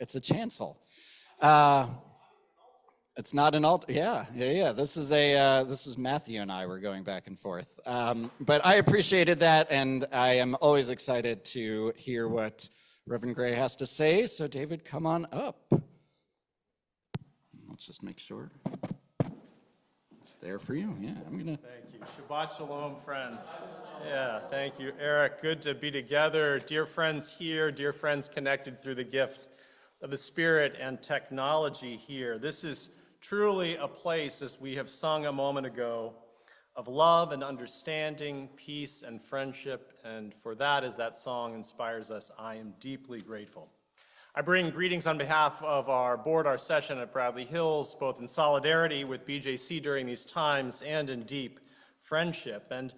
It's a chancel. It's not an altar. Yeah. This is Matthew and I were going back and forth. But I appreciated that, and I am always excited to hear what Reverend Gray has to say. So David, come on up. Let's just make sure it's there for you. Yeah, I'm gonna. Thank you. Shabbat shalom, friends. Yeah, thank you, Eric. Good to be together. Dear friends here, dear friends connected through the gift of the Spirit and technology here. This is truly a place, as we have sung a moment ago, of love and understanding, peace and friendship. And for that, as that song inspires us, I am deeply grateful. I bring greetings on behalf of our board, our session at Bradley Hills, both in solidarity with BJC during these times and in deep friendship. And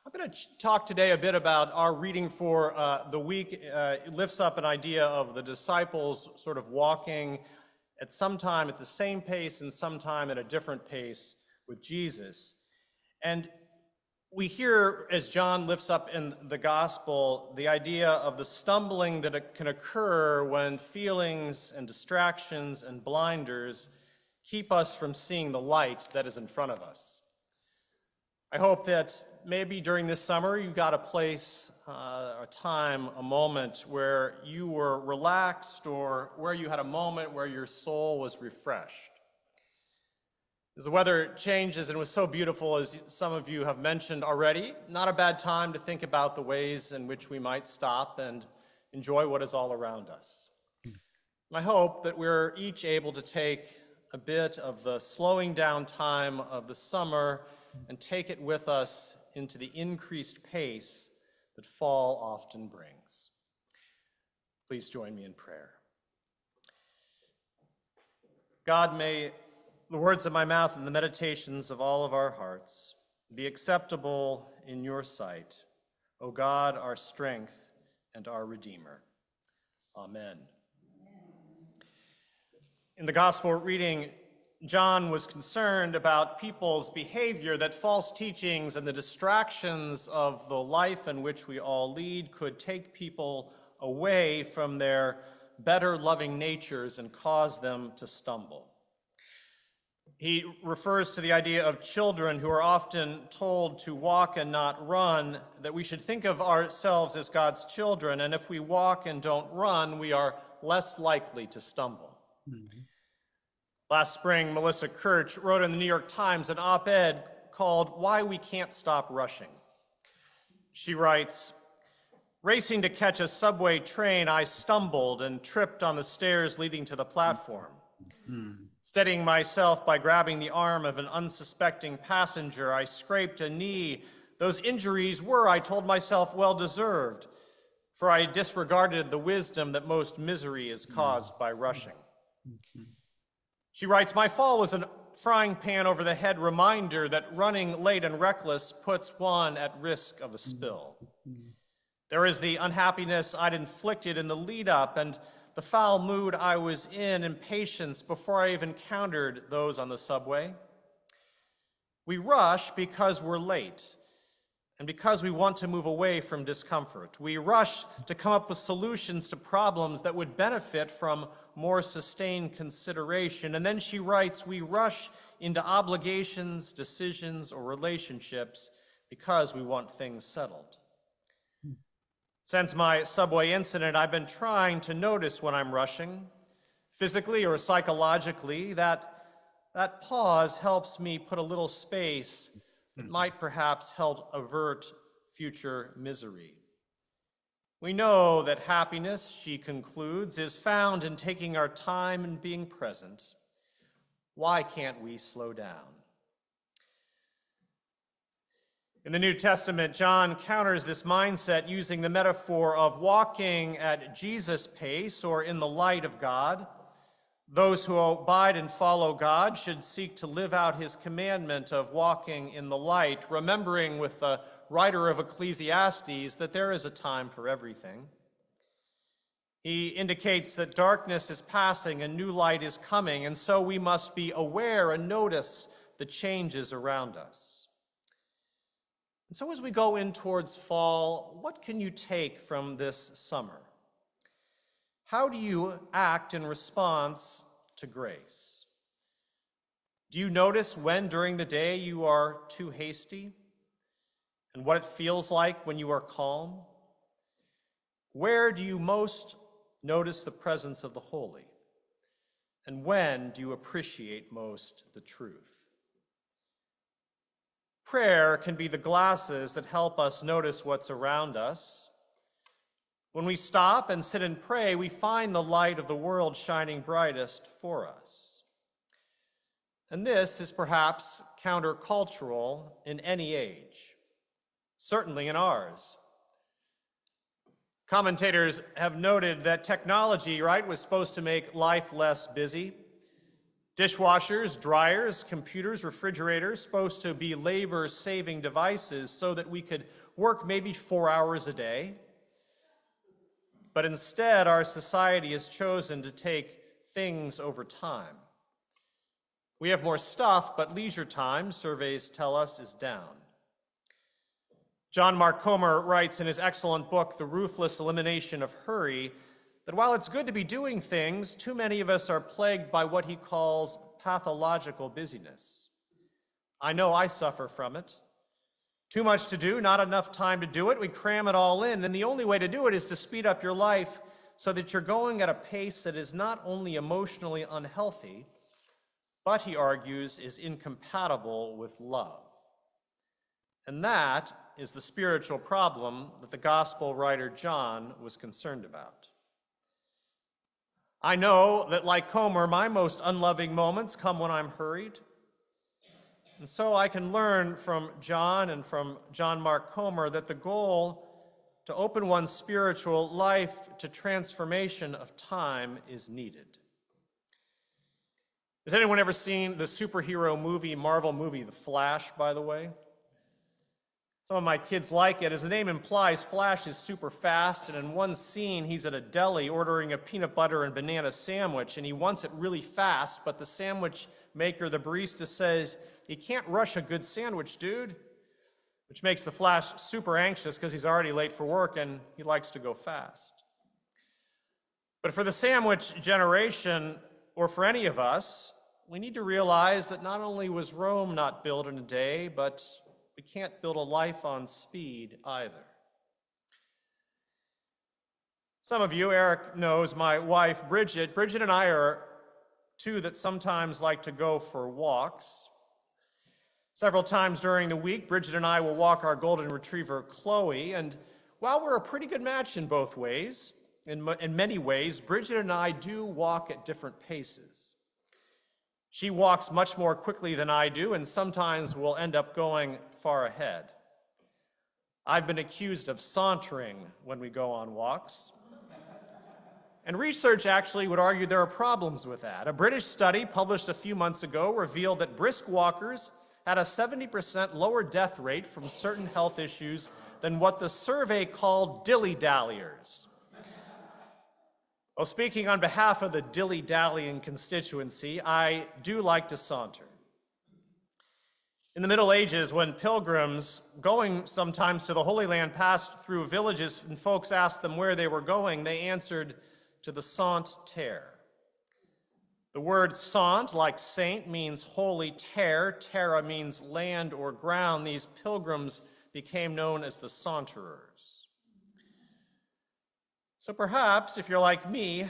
I'm going to talk today a bit about our reading for the week. It lifts up an idea of the disciples sort of walking at some time at the same pace and sometime at a different pace with Jesus. And we hear, as John lifts up in the gospel, the idea of the stumbling that can occur when feelings and distractions and blinders keep us from seeing the light that is in front of us. I hope that maybe during this summer you got a place, a time, a moment where you were relaxed, or where you had a moment where your soul was refreshed. As the weather changes, and it was so beautiful, as some of you have mentioned already, not a bad time to think about the ways in which we might stop and enjoy what is all around us. I hope that we're each able to take a bit of the slowing down time of the summer and take it with us into the increased pace that fall often brings. Please join me in prayer. God, may the words of my mouth and the meditations of all of our hearts be acceptable in your sight, O God, our strength and our Redeemer. Amen. In the gospel reading, John was concerned about people's behavior, that false teachings and the distractions of the life in which we all lead could take people away from their better loving natures and cause them to stumble. He refers to the idea of children who are often told to walk and not run, that we should think of ourselves as God's children, and if we walk and don't run, we are less likely to stumble. Mm-hmm. Last spring, Melissa Kirch wrote in the New York Times an op-ed called "Why We Can't Stop Rushing." She writes, "Racing to catch a subway train, I stumbled and tripped on the stairs leading to the platform. Mm-hmm. Steadying myself by grabbing the arm of an unsuspecting passenger, I scraped a knee. Those injuries were, I told myself, well-deserved, for I disregarded the wisdom that most misery is caused by rushing." Mm-hmm. She writes, "My fall was a frying pan over the head reminder that running late and reckless puts one at risk of a spill. There is the unhappiness I'd inflicted in the lead up and the foul mood I was in, impatience before I even encountered those on the subway. We rush because we're late and because we want to move away from discomfort. We rush to come up with solutions to problems that would benefit from more sustained consideration." And then she writes, "We rush into obligations, decisions, or relationships because we want things settled." Since my subway incident, I've been trying to notice when I'm rushing. Physically or psychologically, that pause helps me put a little space that might perhaps help avert future misery. We know that happiness, she concludes, is found in taking our time and being present. Why can't we slow down? In the New Testament, John counters this mindset using the metaphor of walking at Jesus' pace or in the light of God. Those who abide and follow God should seek to live out his commandment of walking in the light, remembering with the writer of Ecclesiastes that there is a time for everything. He indicates that darkness is passing and new light is coming, and so we must be aware and notice the changes around us. And so as we go in towards fall, what can you take from this summer? How do you act in response to grace? Do you notice when during the day you are too hasty and what it feels like when you are calm? Where do you most notice the presence of the holy? And when do you appreciate most the truth? Prayer can be the glasses that help us notice what's around us. When we stop and sit and pray, we find the light of the world shining brightest for us. And this is perhaps countercultural in any age, certainly in ours. Commentators have noted that technology, was supposed to make life less busy. Dishwashers, dryers, computers, refrigerators, supposed to be labor-saving devices so that we could work maybe 4 hours a day. But instead, our society has chosen to take things over time. We have more stuff, but leisure time, surveys tell us, is down. John Mark Comer writes in his excellent book, The Ruthless Elimination of Hurry, that while it's good to be doing things, too many of us are plagued by what he calls pathological busyness. I know I suffer from it. Too much to do, not enough time to do it. We cram it all in, and the only way to do it is to speed up your life so that you're going at a pace that is not only emotionally unhealthy, but, he argues, is incompatible with love. And that is the spiritual problem that the gospel writer John was concerned about. I know that, like Comer, my most unloving moments come when I'm hurried. And so I can learn from John and from John Mark Comer that the goal to open one's spiritual life to transformation of time is needed. Has anyone ever seen the superhero movie, Marvel movie, The Flash, by the way? Some of my kids like it. As the name implies, Flash is super fast, and in one scene, he's at a deli ordering a peanut butter and banana sandwich, and he wants it really fast, but the sandwich maker, the barista, says, "You can't rush a good sandwich, dude," which makes the Flash super anxious because he's already late for work and he likes to go fast. But for the sandwich generation, or for any of us, we need to realize that not only was Rome not built in a day, but we can't build a life on speed either. Some of you, Eric knows my wife, Bridget. Bridget and I are two that sometimes like to go for walks. Several times during the week, Bridget and I will walk our golden retriever, Chloe, and while we're a pretty good match in both ways, in many ways, Bridget and I do walk at different paces. She walks much more quickly than I do, and sometimes we'll end up going far ahead. I've been accused of sauntering when we go on walks. And research actually would argue there are problems with that. A British study published a few months ago revealed that brisk walkers had a 70% lower death rate from certain health issues than what the survey called dilly-dalliers. Well, speaking on behalf of the dilly-dallying constituency, I do like to saunter. In the Middle Ages, when pilgrims going sometimes to the Holy Land passed through villages and folks asked them where they were going, they answered to the Sainte Terre. The word sant, like saint, means holy terre. Terra means land or ground. These pilgrims became known as the saunterers. So perhaps, if you're like me,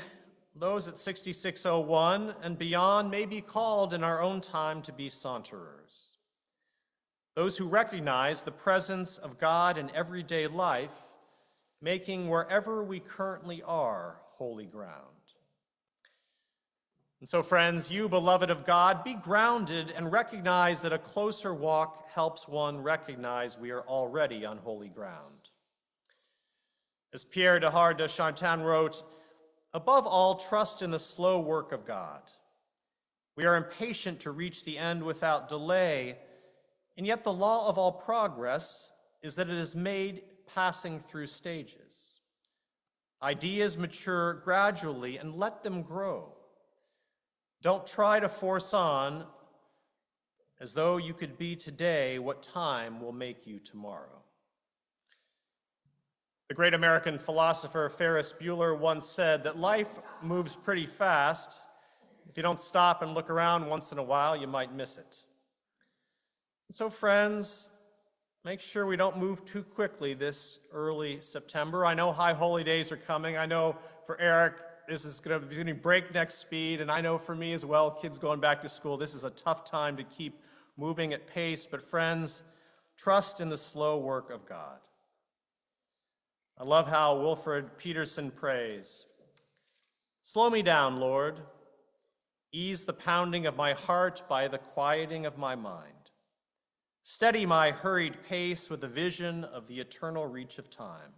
those at 6601 and beyond may be called in our own time to be saunterers. Those who recognize the presence of God in everyday life, making wherever we currently are holy ground. And so, friends, you, beloved of God, be grounded and recognize that a closer walk helps one recognize we are already on holy ground. As Pierre Teilhard de Chardin wrote, "Above all, trust in the slow work of God. We are impatient to reach the end without delay, and yet the law of all progress is that it is made passing through stages. Ideas mature gradually, and let them grow. Don't try to force on as though you could be today what time will make you tomorrow." The great American philosopher Ferris Bueller once said that life moves pretty fast. If you don't stop and look around once in a while, you might miss it. So friends, make sure we don't move too quickly this early September. I know high holy days are coming. I know for Eric, this is going to be breakneck speed, and I know for me as well, kids going back to school, this is a tough time to keep moving at pace. But friends, trust in the slow work of God. I love how Wilfred Peterson prays, "Slow me down, Lord. Ease the pounding of my heart by the quieting of my mind. Steady my hurried pace with the vision of the eternal reach of time.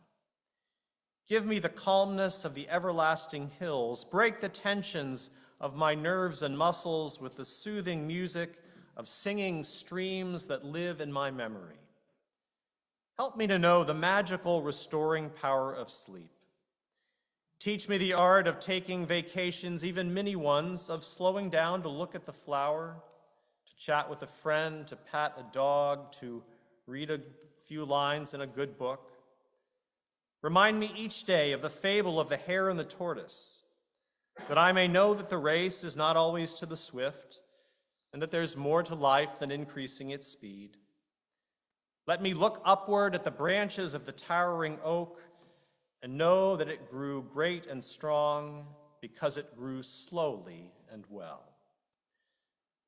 Give me the calmness of the everlasting hills. Break the tensions of my nerves and muscles with the soothing music of singing streams that live in my memory. Help me to know the magical restoring power of sleep. Teach me the art of taking vacations, even mini ones, of slowing down to look at the flower, to chat with a friend, to pat a dog, to read a few lines in a good book. Remind me each day of the fable of the hare and the tortoise, that I may know that the race is not always to the swift, and that there's more to life than increasing its speed. Let me look upward at the branches of the towering oak and know that it grew great and strong because it grew slowly and well.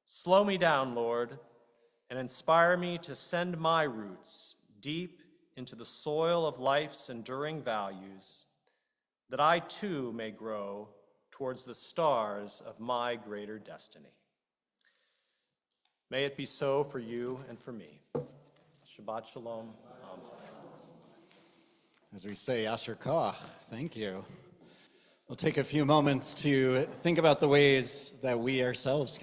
Slow me down, Lord, and inspire me to send my roots deep into the soil of life's enduring values, that I too may grow towards the stars of my greater destiny." May it be so for you and for me. Shabbat Shalom. Amen. As we say, Asher Koach, thank you. We'll take a few moments to think about the ways that we ourselves